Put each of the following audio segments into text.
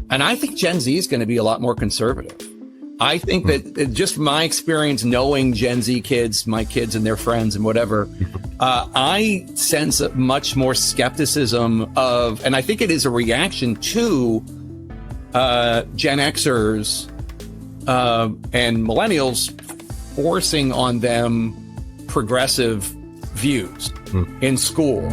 And I think Gen Z is going to be a lot more conservative. I think that just my experience knowing Gen Z kids, my kids and their friends and whatever, I sense much more skepticism of, and I think it is a reaction to Gen Xers and millennials forcing on them progressive views in school.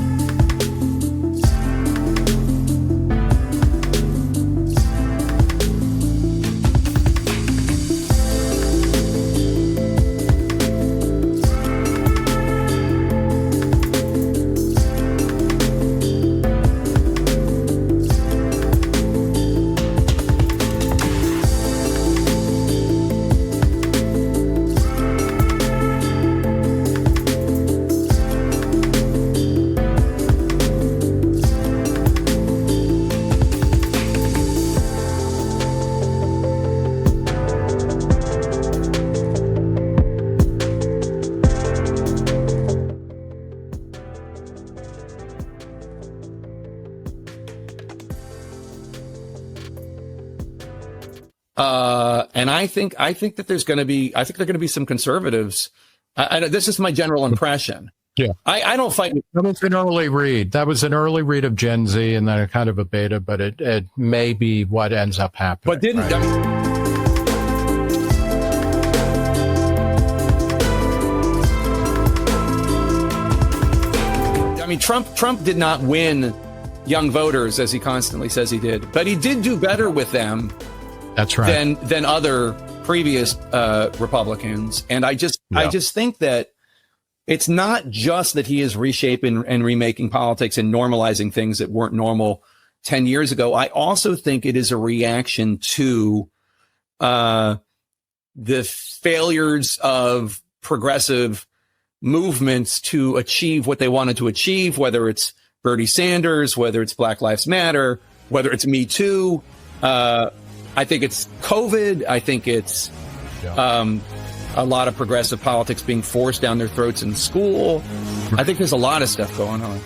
And I think that there are going to be some conservatives. This is my general impression. Yeah, I don't fight. That was an early read. That was an early read of Gen Z, and then a kind of a beta. But it may be what ends up happening. But didn't. Right? I mean, Trump did not win young voters, as he constantly says he did, but he did do better with them. That's right. Than other previous Republicans. And I just think that it's not just that he is reshaping and remaking politics and normalizing things that weren't normal 10 years ago. I also think it is a reaction to the failures of progressive movements to achieve what they wanted to achieve, whether it's Bernie Sanders, whether it's Black Lives Matter, whether it's Me Too. I think it's COVID. I think it's a lot of progressive politics being forced down their throats in school. I think there's a lot of stuff going on.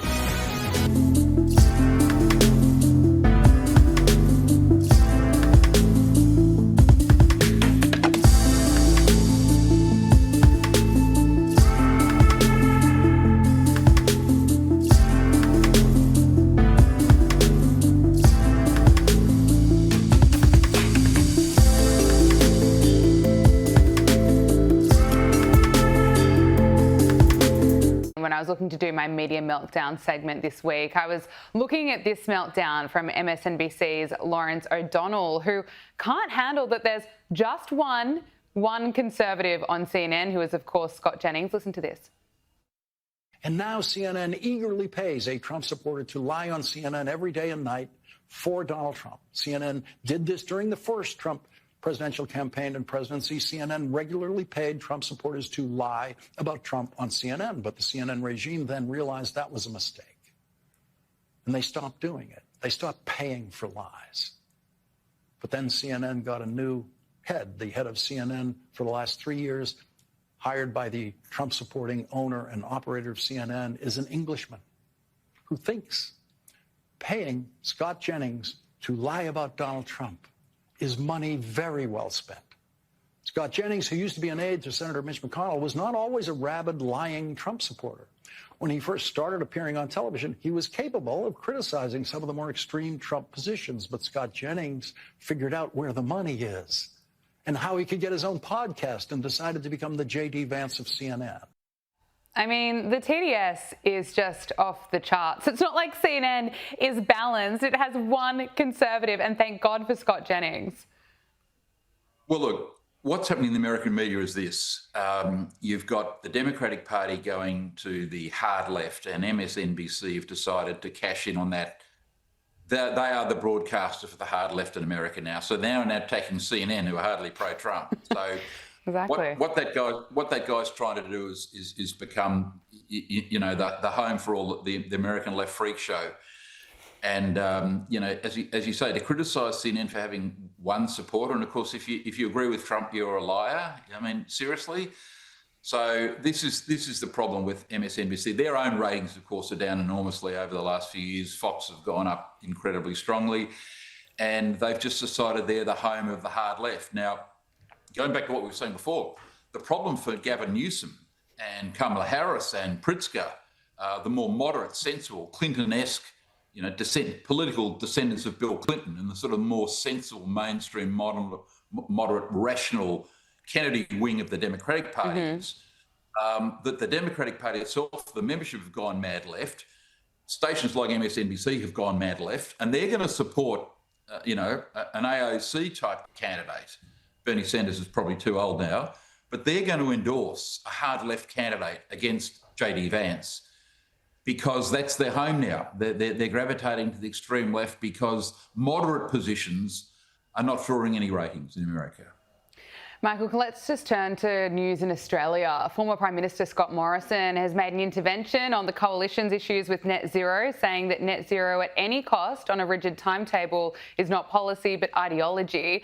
When I was looking to do my Media Meltdown segment this week, I was looking at this meltdown from MSNBC's Lawrence O'Donnell, who can't handle that there's just one conservative on CNN, who is, of course, Scott Jennings. Listen to this. And now CNN eagerly pays a Trump supporter to lie on CNN every day and night for Donald Trump. CNN did this during the first Trump presidential campaign and presidency. CNN regularly paid Trump supporters to lie about Trump on CNN, but the CNN regime then realized that was a mistake. And they stopped doing it. They stopped paying for lies. But then CNN got a new head. The head of CNN for the last 3 years, hired by the Trump-supporting owner and operator of CNN, is an Englishman who thinks paying Scott Jennings to lie about Donald Trump is money very well spent. Scott Jennings, who used to be an aide to Senator Mitch McConnell, was not always a rabid, lying Trump supporter. When he first started appearing on television, he was capable of criticizing some of the more extreme Trump positions, but Scott Jennings figured out where the money is and how he could get his own podcast and decided to become the J.D. Vance of CNN. I mean, the TDS is just off the charts. It's not like CNN is balanced. It has one conservative, and thank God for Scott Jennings. Well, look, what's happening in the American media is this. You've got the Democratic Party going to the hard left, and MSNBC have decided to cash in on that. They are the broadcaster for the hard left in America now. So now they're attacking CNN, who are hardly pro-Trump. So exactly. What that guy's trying to do is become, the home for all the American left freak show. And as you say, to criticise CNN for having one supporter, and of course, if you agree with Trump, you're a liar. I mean, seriously. So this is the problem with MSNBC. Their own ratings, of course, are down enormously over the last few years. Fox have gone up incredibly strongly. and they've just decided they're the home of the hard left. Now, going back to what we were saying before, the problem for Gavin Newsom and Kamala Harris and Pritzker, the more moderate, sensible, Clinton-esque, political descendants of Bill Clinton, and the sort of more sensible, mainstream, moderate, rational Kennedy wing of the Democratic Party is that the Democratic Party itself, the membership have gone mad left. Stations like MSNBC have gone mad left, and they're going to support, an AOC type candidate. Bernie Sanders is probably too old now, but they're going to endorse a hard left candidate against JD Vance because that's their home now. They're gravitating to the extreme left because moderate positions are not drawing any ratings in America. Michael, let's just turn to news in Australia. Former Prime Minister Scott Morrison has made an intervention on the coalition's issues with net zero, saying that net zero at any cost on a rigid timetable is not policy but ideology.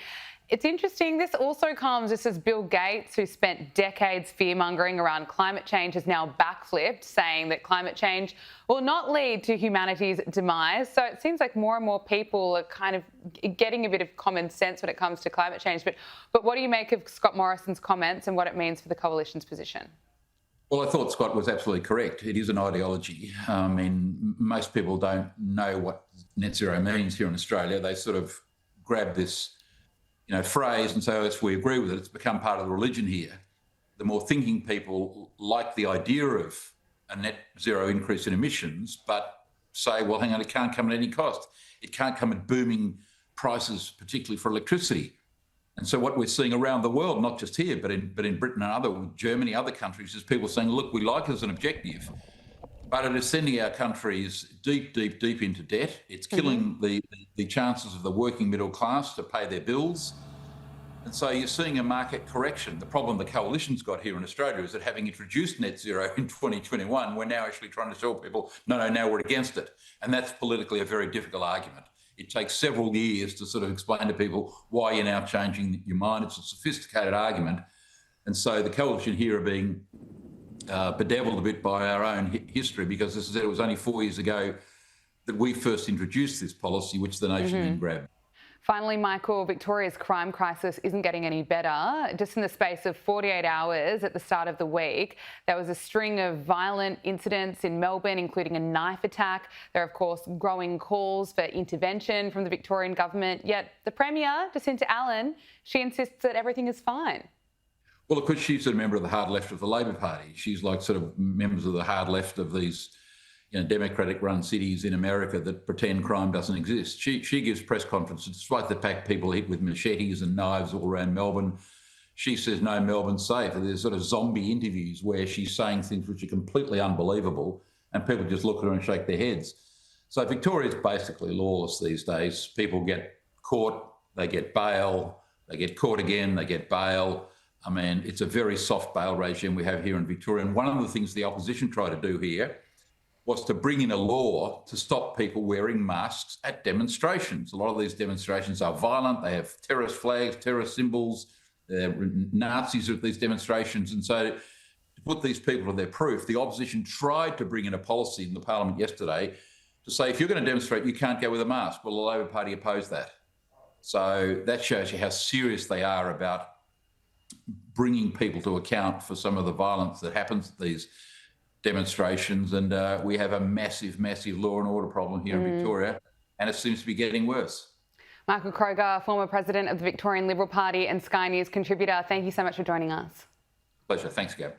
It's interesting, this also comes just as Bill Gates, who spent decades fear-mongering around climate change, has now backflipped, saying that climate change will not lead to humanity's demise. So it seems like more and more people are kind of getting a bit of common sense when it comes to climate change. But what do you make of Scott Morrison's comments and what it means for the coalition's position? Well, I thought Scott was absolutely correct. It is an ideology. I mean, most people don't know what net zero means here in Australia. They sort of grab this phrase and say, oh, yes, we agree with it. It's become part of the religion here. The more thinking people like the idea of a net zero increase in emissions, but say, well, hang on, it can't come at any cost. It can't come at booming prices, particularly for electricity. And so what we're seeing around the world, not just here, but in Britain and Germany, other countries, is people saying, look, we like it as an objective, but it is sending our countries deep, deep, deep into debt. It's killing the chances of the working middle class to pay their bills. And so you're seeing a market correction. The problem the coalition's got here in Australia is that having introduced net zero in 2021, we're now actually trying to tell people, no, now we're against it. And that's politically a very difficult argument. It takes several years to sort of explain to people why you're now changing your mind. It's a sophisticated argument. And so the coalition here are being bedeviled a bit by our own history, because as I said, it was only 4 years ago that we first introduced this policy, which the nation then grabbed. Finally, Michael, Victoria's crime crisis isn't getting any better. Just in the space of 48 hours at the start of the week, there was a string of violent incidents in Melbourne, including a knife attack. There are, of course, growing calls for intervention from the Victorian government. Yet the Premier, Jacinta Allen, she insists that everything is fine. Well, of course, she's a member of the hard left of the Labor Party. She's like sort of members of the hard left of these Democratic-run cities in America that pretend crime doesn't exist. She gives press conferences, despite the fact people hit with machetes and knives all around Melbourne. She says, no, Melbourne's safe. There's sort of zombie interviews where she's saying things which are completely unbelievable, and people just look at her and shake their heads. So Victoria's basically lawless these days. People get caught, they get bail, they get caught again, they get bail. I mean, it's a very soft bail regime we have here in Victoria. And one of the things the opposition tried to do here was to bring in a law to stop people wearing masks at demonstrations. A lot of these demonstrations are violent. They have terrorist flags, terrorist symbols. Nazis are at these demonstrations. And so to put these people to their proof, the opposition tried to bring in a policy in the parliament yesterday to say, if you're going to demonstrate, you can't go with a mask. Well, the Labor Party opposed that. So that shows you how serious they are about bringing people to account for some of the violence that happens at these demonstrations. And we have a massive, massive law and order problem here in Victoria, and it seems to be getting worse. Michael Kroger, former president of the Victorian Liberal Party and Sky News contributor, thank you so much for joining us. Pleasure. Thanks, Gab.